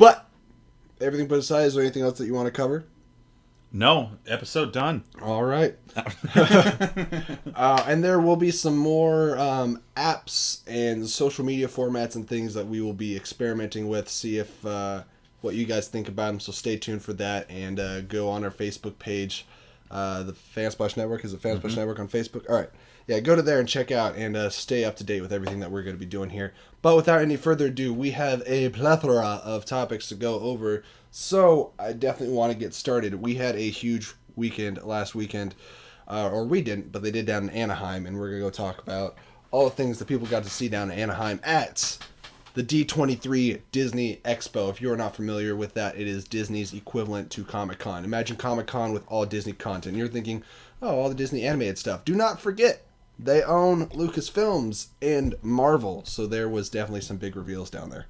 But everything put aside, is there anything else that you want to cover? No, episode done. All right. And there will be some more apps and social media formats and things that we will be experimenting with. See if what you guys think about them. So stay tuned for that, and go on our Facebook page, the Fansplash Network. Is it Fansplash Network on Facebook? All right. Yeah, go to there and check out and stay up to date with everything that we're going to be doing here. But without any further ado, we have a plethora of topics to go over. So I definitely want to get started. We had a huge weekend last weekend. Or we didn't, but they did down in Anaheim. And we're going to go talk about all the things that people got to see down in Anaheim at the D23 Disney Expo. If you are not familiar with that, it is Disney's equivalent to Comic-Con. Imagine Comic-Con with all Disney content. You're thinking, oh, all the Disney animated stuff. Do not forget, they own Lucasfilms and Marvel. So there was definitely some big reveals down there.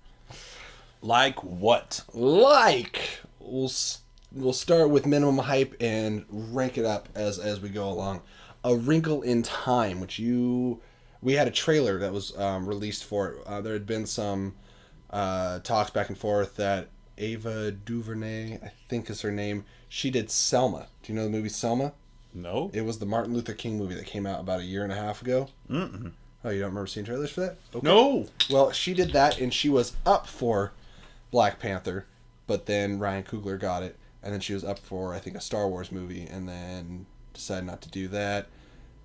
Like what? Like, we'll start with minimum hype and rank it up as we go along. A Wrinkle in Time, which we had a trailer that was released for it. There had been some talks back and forth that Ava DuVernay, I think is her name, she did Selma. Do you know the movie Selma? No. It was the Martin Luther King movie that came out about a year and a half ago. Mm-mm. Oh, you don't remember seeing trailers for that? Okay. No. Well, she did that, and she was up for Black Panther, but then Ryan Coogler got it, and then she was up for, I think, a Star Wars movie, and then decided not to do that.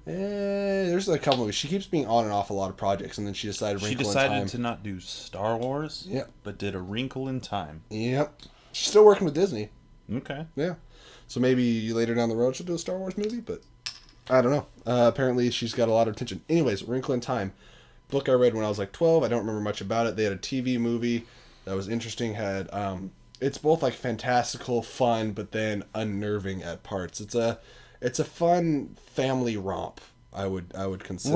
There's a couple movies. She keeps being on and off a lot of projects, and then she decided She Wrinkle in Time. decided to not do Star Wars. Yep. But did A Wrinkle in Time. Yep. She's still working with Disney. Okay. Yeah. So maybe later down the road she'll do a Star Wars movie, but I don't know. Apparently she's got a lot of attention. Anyways, Wrinkle in Time. Book I read when I was like 12. I don't remember much about it. They had a TV movie that was interesting. Had it's both like fantastical, fun, but then unnerving at parts. It's a fun family romp. I would consider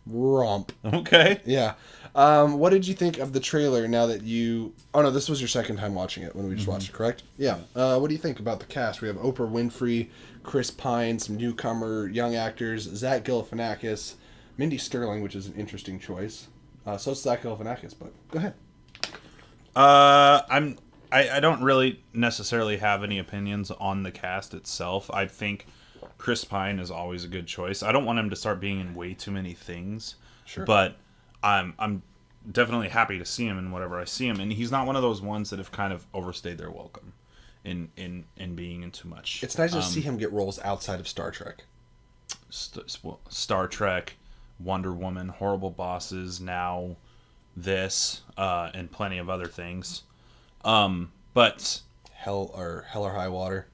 romp. Okay. Yeah. What did you think of the trailer now that you... Oh, no, this was your second time watching it when we just watched it, correct? Yeah. What do you think about the cast? We have Oprah Winfrey, Chris Pine, some newcomer young actors, Zach Galifianakis, Mindy Sterling, which is an interesting choice. So it's Zach Galifianakis, but go ahead. I don't really necessarily have any opinions on the cast itself. I think Chris Pine is always a good choice. I don't want him to start being in way too many things. Sure. But I'm definitely happy to see him in whatever I see him, and he's not one of those ones that have kind of overstayed their welcome in being in too much. It's nice to see him get roles outside of Star Trek. Star Trek, Wonder Woman, Horrible Bosses, now this, and plenty of other things. But Hell or High Water.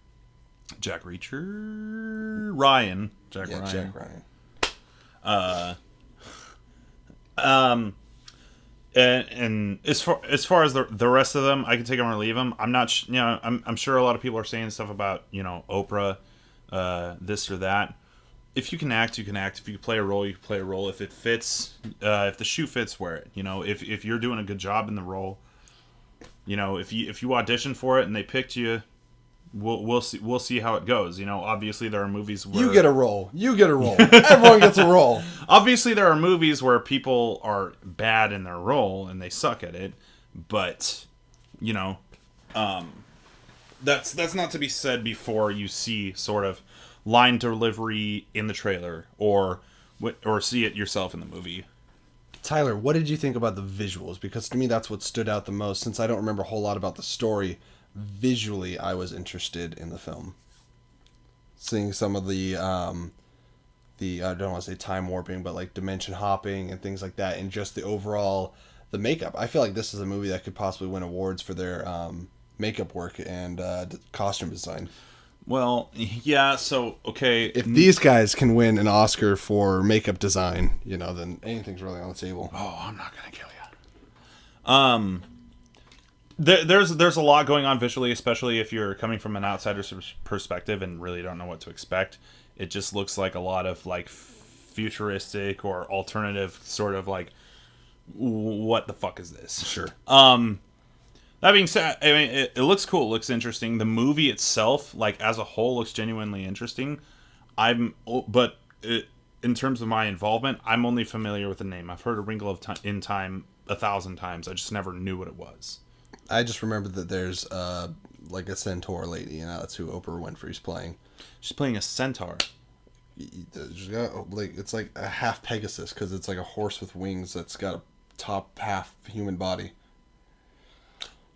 Jack Reacher, Ryan. Jack Ryan. And as far as the rest of them, I can take them or leave them. I'm not, I'm sure a lot of people are saying stuff about, Oprah, this or that. If you can act, you can act. If you can play a role, you can play a role. If it fits, if the shoe fits, wear it. If you're doing a good job in the role, if you audition for it and they picked you, we'll see how it goes. Obviously there are movies where you get a role. Everyone gets a role. Obviously there are movies where people are bad in their role and they suck at it, but that's not to be said before you see sort of line delivery in the trailer or see it yourself in the movie. Tyler, what did you think about the visuals? Because to me that's what stood out the most. Since I don't remember a whole lot about the story, visually I was interested in the film. Seeing some of the I don't want to say time warping, but like dimension hopping and things like that, and just the overall the makeup. I feel like this is a movie that could possibly win awards for their makeup work and costume design. Well, yeah, so, okay. If these guys can win an Oscar for makeup design, then anything's really on the table. Oh, I'm not going to kill you. There's a lot going on visually, especially if you're coming from an outsider's perspective and really don't know what to expect. It just looks like a lot of, like, futuristic or alternative sort of, like, what the fuck is this? Sure. That being said, I mean, it looks cool. It looks interesting. The movie itself, like, as a whole, looks genuinely interesting. But in terms of my involvement, I'm only familiar with the name. I've heard A Wrinkle in Time 1,000 times. I just never knew what it was. I just remember that there's like a centaur lady, that's who Oprah Winfrey's playing. She's playing a centaur. Like it's like a half Pegasus because it's like a horse with wings that's got a top half human body.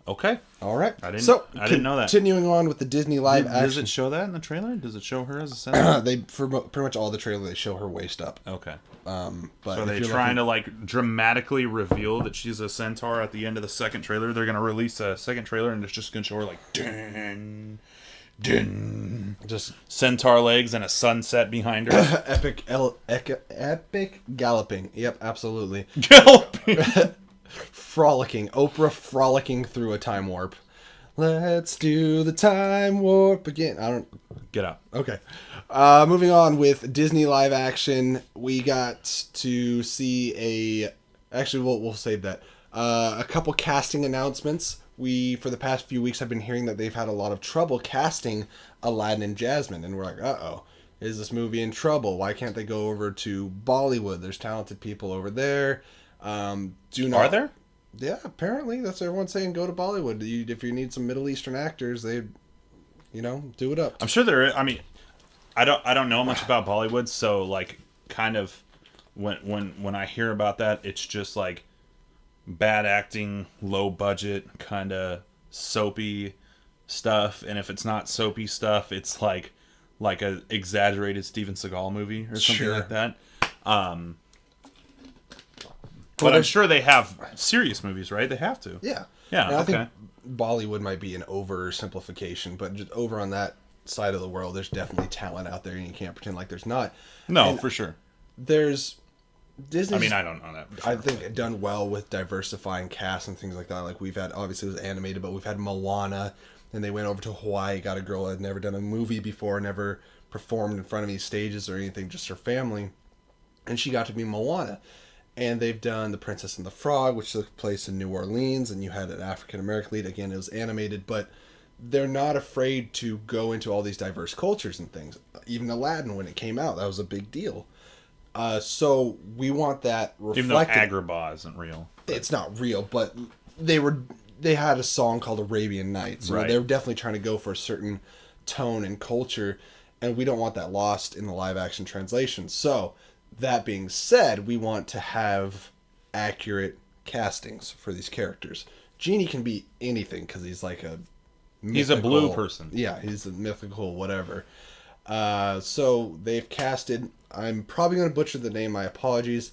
Okay. All right. I didn't know that. Continuing on with the Disney live action. Does it show that in the trailer? Does it show her as a centaur? They for pretty much all the trailer they show her waist up. Okay. But so are they trying to like dramatically reveal that she's a centaur at the end of the second trailer? They're gonna release a second trailer and it's just gonna show her like dun, dun, just centaur legs and a sunset behind her. epic galloping. Yep, absolutely. Galloping. Frolicking. Oprah frolicking through a time warp. Let's do the time warp again. I don't... Get out. Okay. Moving on with Disney live action, we got to see Actually, we'll save that. A couple casting announcements. We, for the past few weeks, have been hearing that they've had a lot of trouble casting Aladdin and Jasmine. And we're like, uh-oh. Is this movie in trouble? Why can't they go over to Bollywood? There's talented people over there. Are there? Yeah, apparently that's what everyone's saying. Go to Bollywood. If you need some Middle Eastern actors, they, do it up. I'm sure there is. I mean, I don't know much about Bollywood, so like, kind of, when I hear about that, it's just like bad acting, low budget, kind of soapy stuff. And if it's not soapy stuff, it's like a exaggerated Steven Seagal movie or something like that. But I'm sure they have serious movies, right? They have to. Yeah. Yeah, and I think Bollywood might be an oversimplification, but just over on that side of the world, there's definitely talent out there, and you can't pretend like there's not. No, and for sure. There's Disney. I mean, I don't know that for sure. I think done well with diversifying cast and things like that. Like we've had, obviously it was animated, but we've had Moana, and they went over to Hawaii, got a girl that had never done a movie before, never performed in front of these stages or anything, just her family, and she got to be Moana. And they've done The Princess and the Frog, which took place in New Orleans, and you had an African-American lead. Again, it was animated, but they're not afraid to go into all these diverse cultures and things. Even Aladdin, when it came out, that was a big deal. So we want that reflected. Even though Agrabah isn't real. It's not real, but they had a song called Arabian Nights. Right. They were definitely trying to go for a certain tone and culture, and we don't want that lost in the live-action translation. So... that being said, we want to have accurate castings for these characters. Genie can be anything because he's like he's a blue person. Yeah, he's a mythical whatever. So they've casted, I'm probably going to butcher the name, my apologies,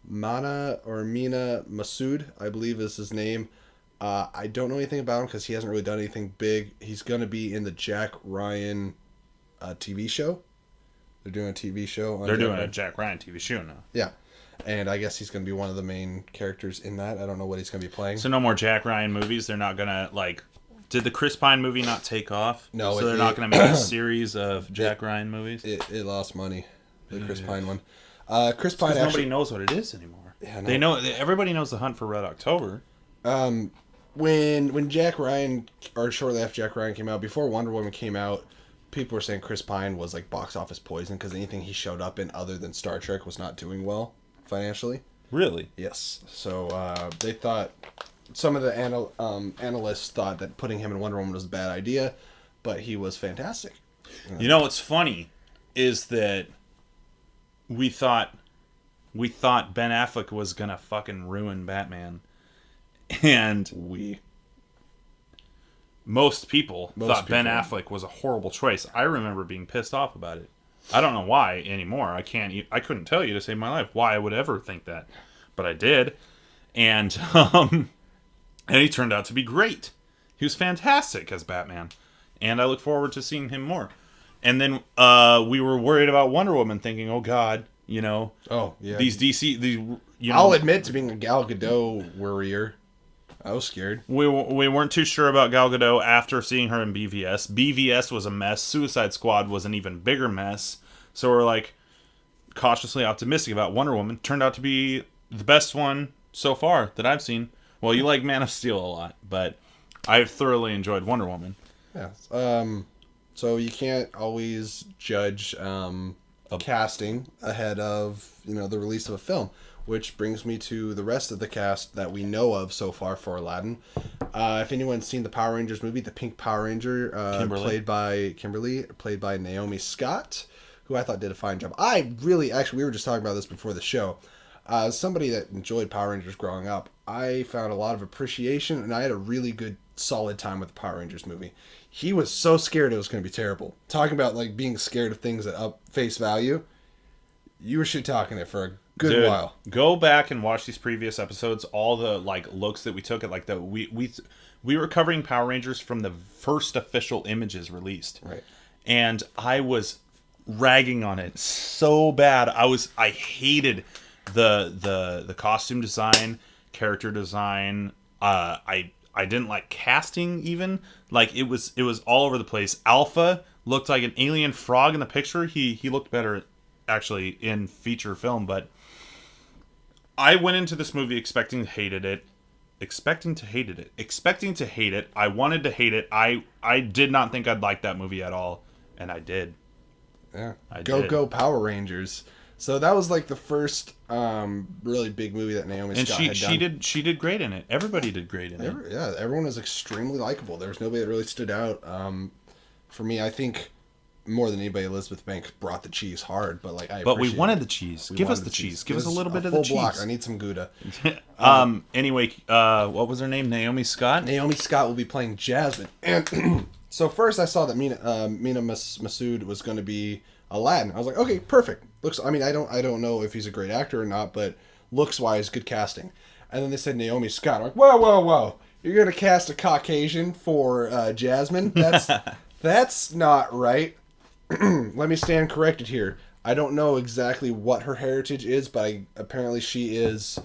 Mina Masood, I believe is his name. I don't know anything about him because he hasn't really done anything big. He's going to be in the Jack Ryan TV show. They're doing a TV show. They're doing a Jack Ryan TV show now. Yeah. And I guess he's going to be one of the main characters in that. I don't know what he's going to be playing. So no more Jack Ryan movies? They're not going to, like... Did the Chris Pine movie not take off? No. So they're not going to make a series of Jack Ryan movies? It lost money. The Chris Pine one. Chris Pine actually... nobody knows what it is anymore. Yeah, no. They know... Everybody knows The Hunt for Red October. When Jack Ryan... Or shortly after Jack Ryan came out, before Wonder Woman came out, people were saying Chris Pine was like box office poison because anything he showed up in other than Star Trek was not doing well financially. Really? Yes. So they thought, some of the analysts thought that putting him in Wonder Woman was a bad idea, but he was fantastic. You know what's funny is that we thought Ben Affleck was gonna fucking ruin Batman, and most people thought Ben Affleck was a horrible choice. I remember being pissed off about it. I don't know why anymore. I couldn't tell you to save my life why I would ever think that, but I did, and he turned out to be great. He was fantastic as Batman, and I look forward to seeing him more. And then we were worried about Wonder Woman, thinking, "Oh God, oh yeah, these DC, I'll admit to being a Gal Gadot worrier. I was scared. We weren't too sure about Gal Gadot after seeing her in BVS. BVS was a mess. Suicide Squad was an even bigger mess. So we're like cautiously optimistic about Wonder Woman. Turned out to be the best one so far that I've seen. Well, you like Man of Steel a lot, but I've thoroughly enjoyed Wonder Woman. Yeah. So you can't always judge casting ahead of the release of a film. which brings me to the rest of the cast that we know of so far for Aladdin. If anyone's seen the Power Rangers movie, the Pink Power Ranger, played by Kimberly, played by Naomi Scott, who I thought did a fine job. We were just talking about this before the show. Somebody that enjoyed Power Rangers growing up, I found a lot of appreciation, and I had a really good, solid time with the Power Rangers movie. He was so scared it was going to be terrible. Talking about like being scared of things at face value, you were shit talking it for a good while. Go back and watch these previous episodes. All the like looks that we took at like we were covering Power Rangers from the first official images released, right? And I was ragging on it so bad. I hated the costume design, character design. I didn't like casting even. Like it was all over the place. Alpha looked like an alien frog in the picture. He looked better actually in feature film, but I went into this movie expecting to hate it. I wanted to hate it. I did not think I'd like that movie at all, and I did. Yeah. Go Power Rangers. So that was like the first really big movie that Naomi Scott had done. She did great in it. Everybody did great in it. Yeah, everyone was extremely likable. There was nobody that really stood out. For me, I think more than anybody, Elizabeth Banks brought the cheese hard. But we wanted the cheese. Give us the cheese. Give us a little bit of the cheese. Block. I need some Gouda. Anyway, what was her name? Naomi Scott? Naomi Scott will be playing Jasmine. And so first I saw that Mina Massoud was going to be Aladdin. I was like, okay, perfect. I don't know if he's a great actor or not, but looks wise, good casting. And then they said Naomi Scott. I'm like, whoa. You're gonna cast a Caucasian for Jasmine? That's not right. Let me stand corrected here. I don't know exactly what her heritage is, but apparently she is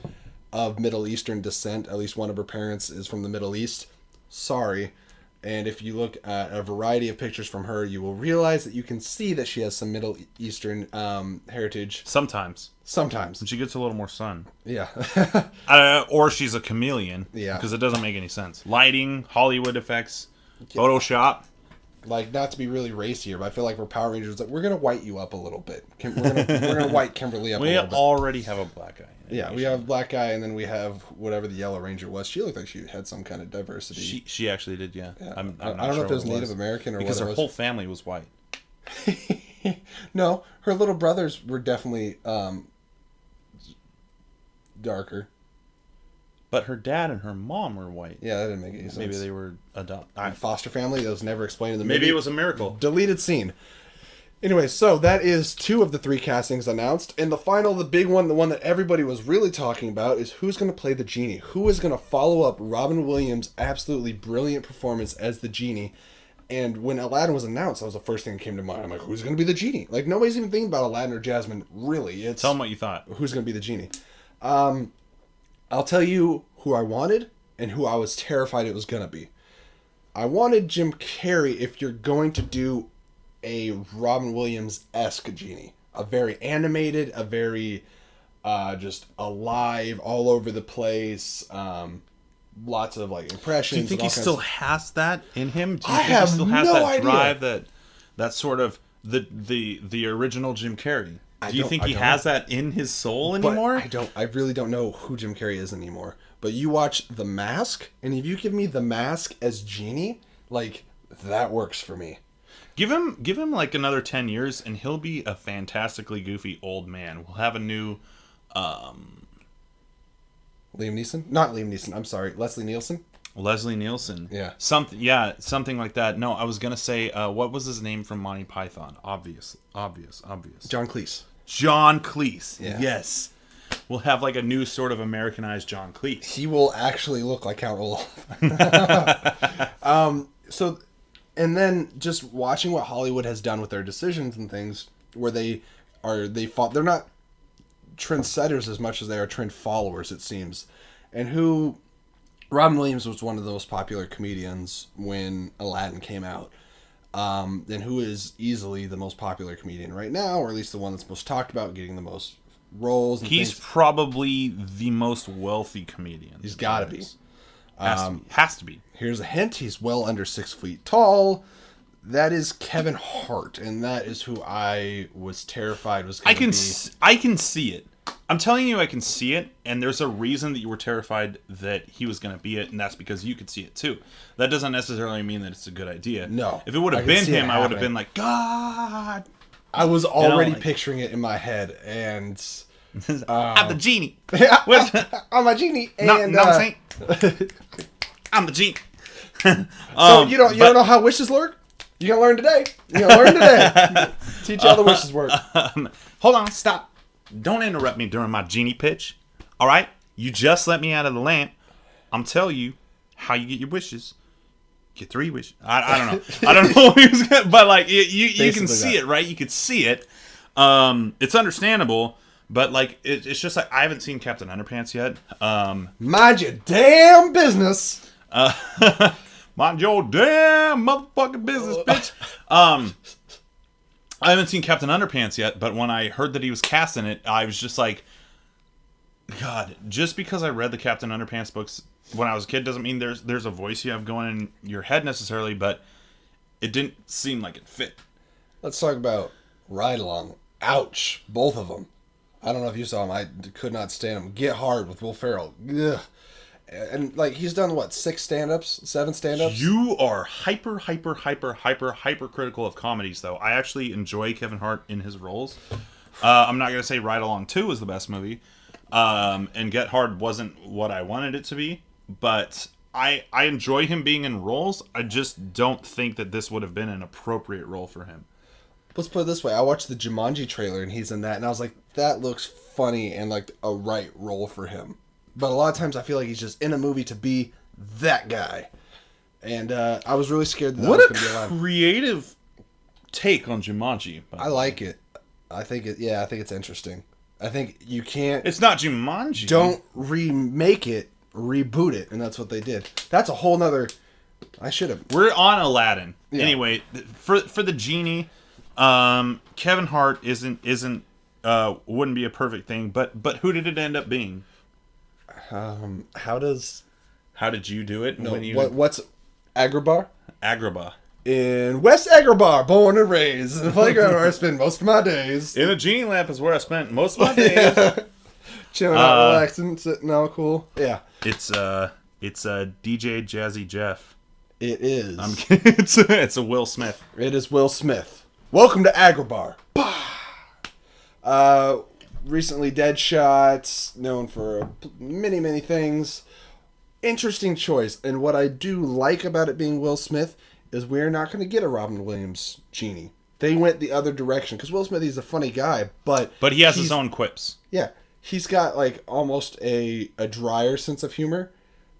of Middle Eastern descent. At least one of her parents is from the Middle East. Sorry. And if you look at a variety of pictures from her, you will realize that you can see that she has some Middle Eastern heritage. Sometimes. When she gets a little more sun. Yeah. Or she's a chameleon. Yeah. Because it doesn't make any sense. Lighting, Hollywood effects, Photoshop. Like, not to be really racy here, but I feel like we're Power Rangers. Like, we're going to white you up a little bit. We're gonna white Kimberly up a little bit. We already have a black guy. Yeah, we have a black guy, and then we have whatever the Yellow Ranger was. She looked like she had some kind of diversity. She actually did, yeah. I'm I don't know if it was Native American or because what it was. Because her whole family was white. No, her little brothers were definitely darker. But her dad and her mom were white. Yeah, that didn't make any sense. Maybe they were adopted. Foster family, that was never explained in the movie. Maybe it was a miracle. Deleted scene. Anyway, so that is 2 of the 3 castings announced. And the final, the big one, the one that everybody was really talking about, is who's going to play the genie. Who is going to follow up Robin Williams' absolutely brilliant performance as the genie. And when Aladdin was announced, that was the first thing that came to mind. I'm like, who's going to be the genie? Like, nobody's even thinking about Aladdin or Jasmine, really. Tell them what you thought. Who's going to be the genie? I'll tell you who I wanted and who I was terrified it was going to be. I wanted Jim Carrey if you're going to do a Robin Williams-esque genie. A very animated, a very just alive, all over the place, lots of like impressions. Do you think he still has that in him? Do you think he still has that drive, that sort of the original Jim Carrey? Do you think he has that in his soul anymore? I really don't know who Jim Carrey is anymore. But you watch The Mask, and if you give me The Mask as Genie, like, that works for me. Give him like another 10 years, and he'll be a fantastically goofy old man. We'll have a new... Liam Neeson? Not Liam Neeson, I'm sorry. Leslie Nielsen? Leslie Nielsen. Yeah. Something like that. No, I was going to say, what was his name from Monty Python? Obvious. John Cleese. John Cleese. Yeah. Yes. We'll have like a new sort of Americanized John Cleese. He will actually look like Count Olaf. And then just watching what Hollywood has done with their decisions and things, where they're not trendsetters as much as they are trend followers, it seems. And Robin Williams was one of the most popular comedians when Aladdin came out. And who is easily the most popular comedian right now, or at least the one that's most talked about, getting the most roles. And He's probably the most wealthy comedian. He's got to be. Has to be. Here's a hint. He's well under 6 feet tall. That is Kevin Hart, and that is who I was terrified was going to be. I can see it. I'm telling you, I can see it, and there's a reason that you were terrified that he was going to be it, and that's because you could see it too. That doesn't necessarily mean that it's a good idea. No. If it would have been him, I would have been like, God. I was already picturing it in my head, and I'm the genie. I'm a genie. And, no, I'm saying, I'm the genie. So you don't know how wishes work? You gotta learn today. Teach you how the wishes work. Hold on, stop. Don't interrupt me during my genie pitch. All right? You just let me out of the lamp. I'm telling you how you get your wishes. Get 3 wishes. I don't know. I don't know what he was gonna, but like you can see it, right? You could see it. It's understandable, but like it's just like I haven't seen Captain Underpants yet. Mind your damn business. Mind your damn motherfucking business, bitch. I haven't seen Captain Underpants yet, but when I heard that he was cast in it, I was just like, God, just because I read the Captain Underpants books when I was a kid doesn't mean there's a voice you have going in your head necessarily, but it didn't seem like it fit. Let's talk about Ride Along. Ouch. Both of them. I don't know if you saw them. I could not stand them. Get Hard with Will Ferrell. Ugh. And like he's done what, 6 stand-ups, 7 stand-ups? You are hyper critical of comedies, though. I actually enjoy Kevin Hart in his roles. I'm not gonna say Ride Along 2 is the best movie, and Get Hard wasn't what I wanted it to be, but I enjoy him being in roles. I just don't think that this would have been an appropriate role for him. Let's put it this way: I watched the Jumanji trailer and he's in that, and I was like, that looks funny and like a right role for him. But a lot of times I feel like he's just in a movie to be that guy. And I was really scared that what was going to be a alive. creative take on Jumanji. I like it. I think it's interesting. I think you can't... It's not Jumanji. Don't remake it, reboot it. And that's what they did. That's a whole nother... I should have... We're on Aladdin. Yeah. Anyway, for the genie, Kevin Hart wouldn't be a perfect thing, but who did it end up being? How did you do it? No, what's Agrabah? Agrabah. In West Agrabah, born and raised. In the playground where I spend most of my days. In a genie lamp is where I spent most of my days. Chilling out, relaxing, sitting out, cool. Yeah. It's DJ Jazzy Jeff. It is. I'm kidding. It's a Will Smith. It is Will Smith. Welcome to Agrabah. Recently Deadshot, known for many, many things. Interesting choice. And what I do like about it being Will Smith is we're not going to get a Robin Williams genie. They went the other direction. Because Will Smith, he's a funny guy, but he has his own quips. Yeah. He's got like almost a drier sense of humor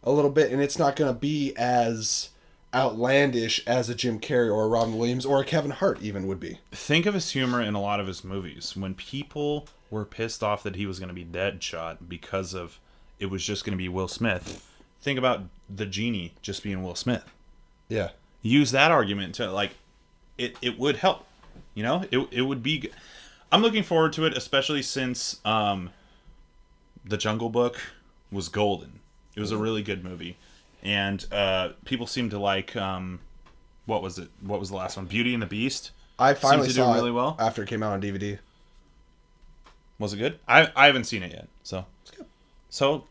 a little bit. And it's not going to be as outlandish as a Jim Carrey or a Robin Williams or a Kevin Hart even would be. Think of his humor in a lot of his movies. When people were pissed off that he was going to be Deadshot because of it was just going to be Will Smith. Think about the genie just being Will Smith. Yeah. Use that argument to like it would help. You know, it would be good. I'm looking forward to it, especially since The Jungle Book was golden. It was a really good movie. And people seem to like what was it? What was the last one? Beauty and the Beast. I finally seemed to saw do really well after it came out on DVD. Was it good? I haven't seen it yet, so It's good. So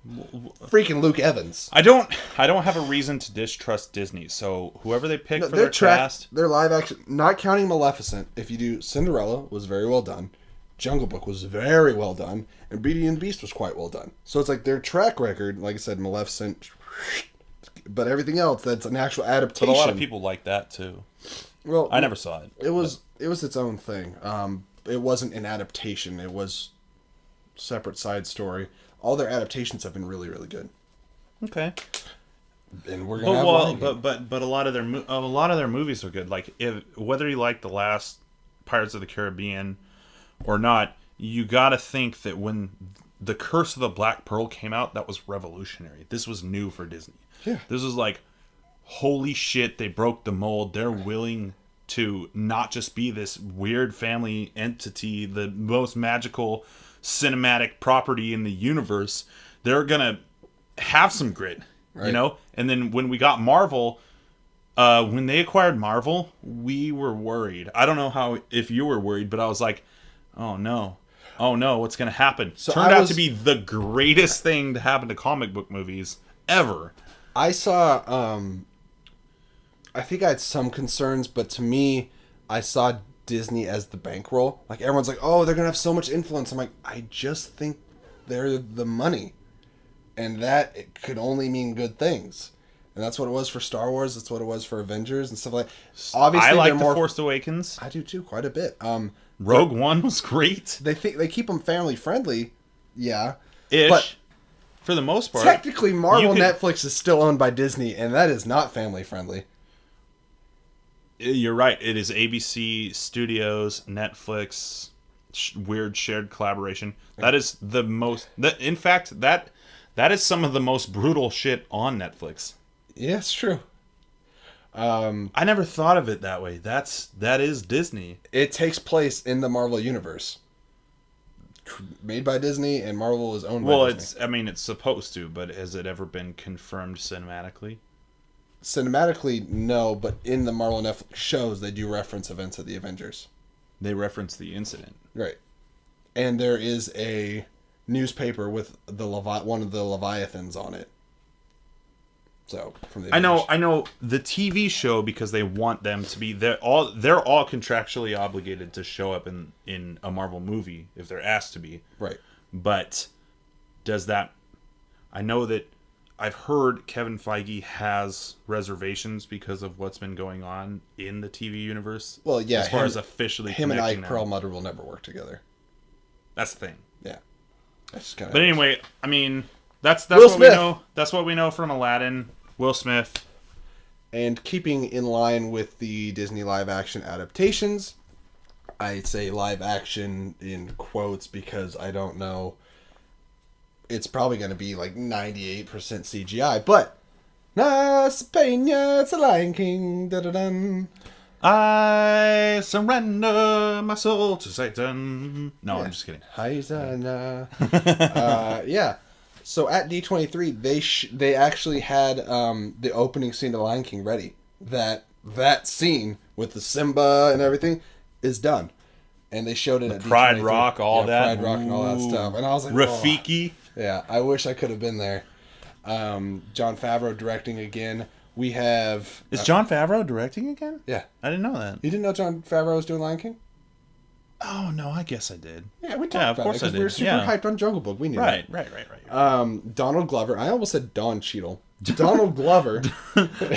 Freaking Luke Evans. I don't have a reason to distrust Disney. So whoever they pick for their cast, their live action, not counting Maleficent. If you do Cinderella, was very well done. Jungle Book was very well done, and Beauty and the Beast was quite well done. So it's like their track record, like I said, Maleficent. But everything else, that's an actual adaptation. but a lot of people like that too. Well, I never saw it. It was its own thing. It wasn't an adaptation. It was separate side story. All their adaptations have been really, really good. Okay. And we're gonna but a lot of their movies are good. Like whether you like the last Pirates of the Caribbean or not, you got to think that when The Curse of the Black Pearl came out, that was revolutionary. This was new for Disney. Yeah. This was like, holy shit, they broke the mold. They're willing to not just be this weird family entity, the most magical cinematic property in the universe. They're going to have some grit, you know? And then when we got Marvel, when they acquired Marvel, we were worried. I don't know if you were worried, but I was like, oh no. oh no, what's going to happen? So Turned out to be the greatest thing to happen to comic book movies ever. I saw, I think I had some concerns, but to me, I saw Disney as the bankroll. Like, everyone's like, oh, they're going to have so much influence. I'm like, I just think they're the money. And that it could only mean good things. And that's what it was for Star Wars. That's what it was for Avengers and stuff like that. Obviously, I like The Force Awakens. I do too, quite a bit. Rogue One was great. They keep them family friendly, yeah. Ish. But for the most part. Technically, Marvel Netflix is still owned by Disney, and that is not family friendly. You're right. It is ABC Studios, Netflix, weird shared collaboration. That is the most... In fact, that is some of the most brutal shit on Netflix. Yeah, it's true. I never thought of it that way. That is Disney. It takes place in the Marvel universe. Made by Disney, and Marvel is owned by Disney. It's supposed to, but has it ever been confirmed cinematically? Cinematically, no, but in the Marvel Netflix shows, they do reference events of the Avengers. They reference the incident. Right. And there is a newspaper with one of the Leviathans on it. So, from the Avengers. I know the TV show, because they want them to be... They're all contractually obligated to show up in a Marvel movie if they're asked to be. Right. But does that... I know that I've heard Kevin Feige has reservations because of what's been going on in the TV universe. Well, yeah. As far as officially him and Ike them. Perlmutter will never work together. That's the thing. Yeah. That's kind of... But anyway, I mean, that's Will what Smith. we know. That's what we know from Aladdin. Will Smith. And keeping in line with the Disney live action adaptations, I say live action in quotes because I don't know. It's probably going to be like 98% CGI, but Nas Pena, it's a Lion King. Da-da-dun. I surrender my soul to Satan. No, Yeah. I'm just kidding. Yeah. So at D23, they actually had the opening scene of Lion King ready. That scene with the Simba and everything is done. And they showed it at Pride D23. Rock, all that. Pride Rock and all that stuff. And I was like, Rafiki. oh. Yeah, I wish I could have been there. John Favreau directing again. We have... Is Jon Favreau directing again? Yeah. I didn't know that. You didn't know John Favreau was doing Lion King? Oh, no, I guess I did. Yeah, we talked of about course it because I did. we were super hyped on Jungle Book. We knew right, that. Right. Donald Glover. I almost said Don Cheadle. Donald Glover.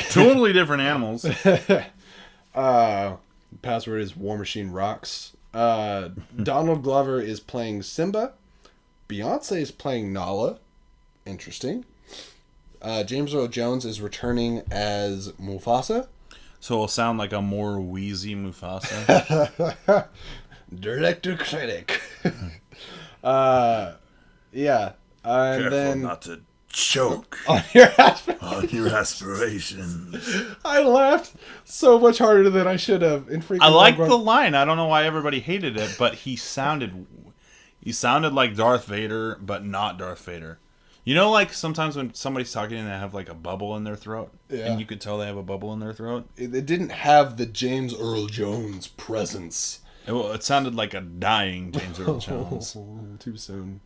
Totally different animals. Password is War Machine Rocks. Donald Glover is playing Simba. Beyonce is playing Nala. Interesting. James Earl Jones is returning as Mufasa. So it'll sound like a more wheezy Mufasa. Director critic. Yeah. And Careful then not to choke on your on your aspirations. I laughed so much harder than I should have. I like the line. I don't know why everybody hated it, but he sounded like Darth Vader, but not Darth Vader. You know, like sometimes when somebody's talking and they have like a bubble in their throat, and you could tell they have a bubble in their throat. It didn't have the James Earl Jones presence. It sounded like a dying James Earl Jones. Too soon.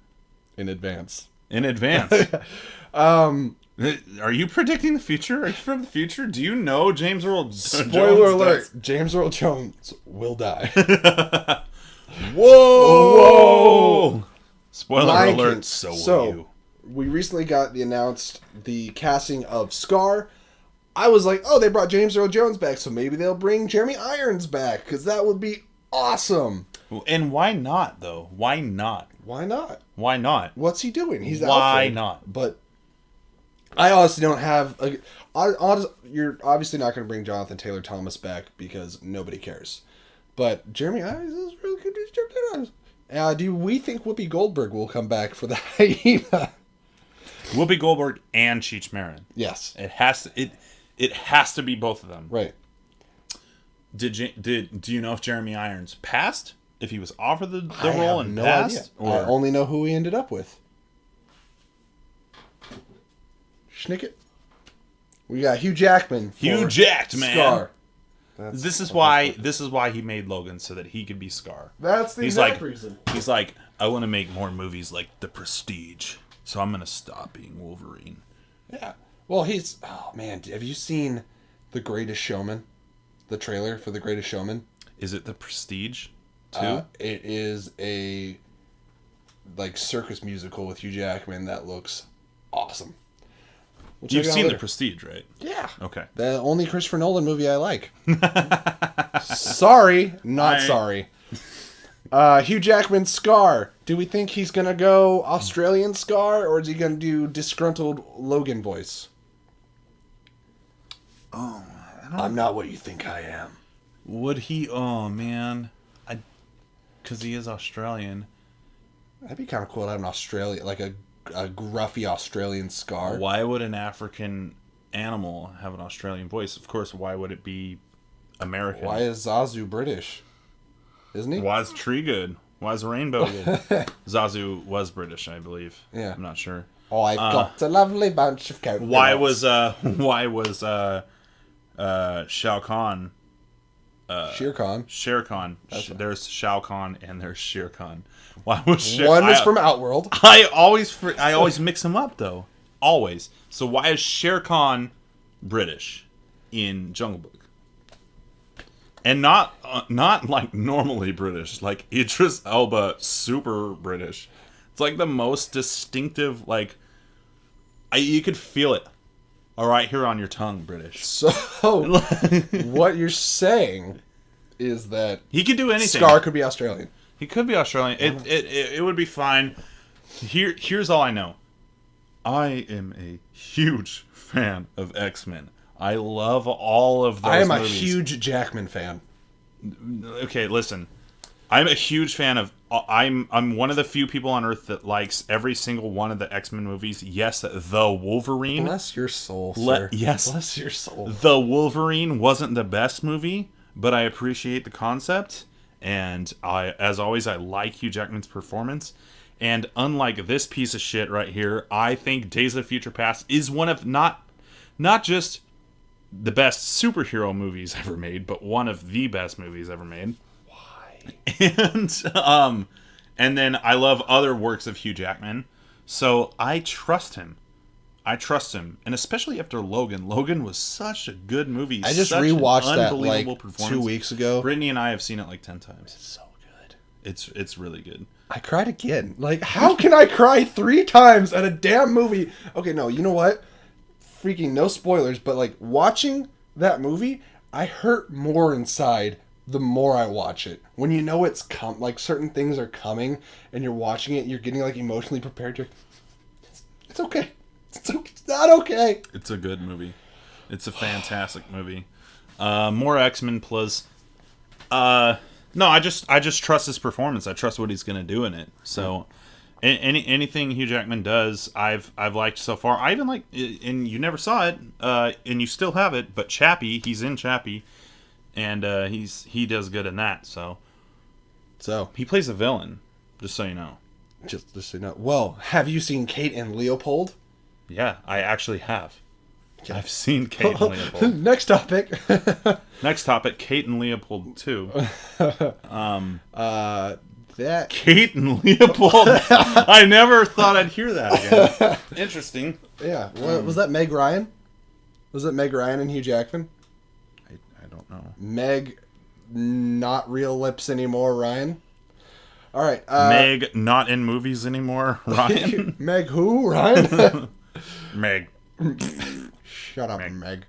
In advance. Are you predicting the future? Are you from the future? Do you know James Earl Jones? Spoiler alert. James Earl Jones will die. Whoa! Spoiler Lion alert, King. so So, you. we recently got announced the casting of Scar. I was like, oh, they brought James Earl Jones back, so maybe they'll bring Jeremy Irons back, because that would be awesome. And why not, though? Why not? Why not? Why not? What's he doing? He's Why Alfred. not? But I honestly don't have... you're obviously not going to bring Jonathan Taylor Thomas back because nobody cares. But Jeremy Irons is really good as Jeremy Irons. Do we think Whoopi Goldberg will come back for the hyena? Whoopi Goldberg and Cheech Marin. Yes. It has to be both of them. Right. Do you know if Jeremy Irons passed? If he was offered the role and no passed? Idea. I only know who he ended up with. Schnicket. We got Hugh Jackman. Hugh Jacked, man. Scar. This is why he made Logan, so that he could be Scar. That's the exact reason. He's like, I want to make more movies like The Prestige. So I'm gonna stop being Wolverine. Yeah. Well, oh man, have you seen The Greatest Showman? The trailer for The Greatest Showman? Is it The Prestige too? It is a circus musical with Hugh Jackman that looks awesome. You've seen The Prestige, right? Yeah. Okay. The only Christopher Nolan movie I like. Sorry, not sorry. Hugh Jackman's Scar. Do we think he's going to go Australian Scar, or is he going to do disgruntled Logan voice? Oh, I'm not what you think I am. Would he? Oh, man. Because he is Australian. That'd be kind of cool to have an Australian, like a gruffy Australian Scar. Why would an African animal have an Australian voice? Of course, why would it be American? Why is Zazu British? Isn't he? Why is Tree good? Why is Rainbow good? Zazu was British, I believe. Yeah. I'm not sure. Oh, I've got a lovely bunch of coconuts. Why was Shao Kahn? Shere Khan. Shere Khan. There's Shao Kahn and there's Shere Khan. Why was One is from Outworld. I always mix them up though. Always. So why is Shere Khan British in Jungle Book? And not like normally British, like Idris Elba super British. It's like the most distinctive, like you could feel it. All right, here on your tongue, British. So, what you're saying is that he could do anything. Scar could be Australian. He could be Australian. It would be fine. Here's all I know. I am a huge fan of X-Men. I love all of those movies. I am a huge Jackman fan. Okay, listen. I'm a huge fan of... I'm one of the few people on Earth that likes every single one of the X-Men movies. Yes, the Wolverine. Bless your soul, sir. Yes. Bless your soul. The Wolverine wasn't the best movie, but I appreciate the concept. And as always, I like Hugh Jackman's performance. And unlike this piece of shit right here, I think Days of Future Past is one of not just the best superhero movies ever made, but one of the best movies ever made. And then I love other works of Hugh Jackman, so I trust him. And especially after Logan. Logan was such a good movie. I just rewatched that like 2 weeks ago. Brittany and I have seen it like 10 times. It's so good. It's really good. I cried again. Like, how can I cry 3 times at a damn movie? Okay, no, you know what? Freaking no spoilers, but like watching that movie, I hurt more inside the more I watch it. When you know it's like certain things are coming and you're watching it, you're getting like emotionally prepared. It's okay. It's not okay. It's a good movie. It's a fantastic movie. More X-Men plus. No, I just trust his performance. I trust what he's gonna do in it. So, anything Hugh Jackman does, I've liked so far. I even like, and you never saw it, and you still have it. But Chappie, he's in Chappie. And he does good in that, so he plays a villain, just so you know. Just so you know. Well, have you seen Kate and Leopold? Yeah, I actually have. Yeah. I've seen Kate and Leopold. Next topic. Next topic, Kate and Leopold 2. That Kate and Leopold. I never thought I'd hear that again. Interesting. Yeah. Was that Meg Ryan? Was it Meg Ryan and Hugh Jackman? I don't know. Meg, not real lips anymore, Ryan. All right. Meg, not in movies anymore, Ryan. Meg who, Ryan? Meg. Shut up, Meg.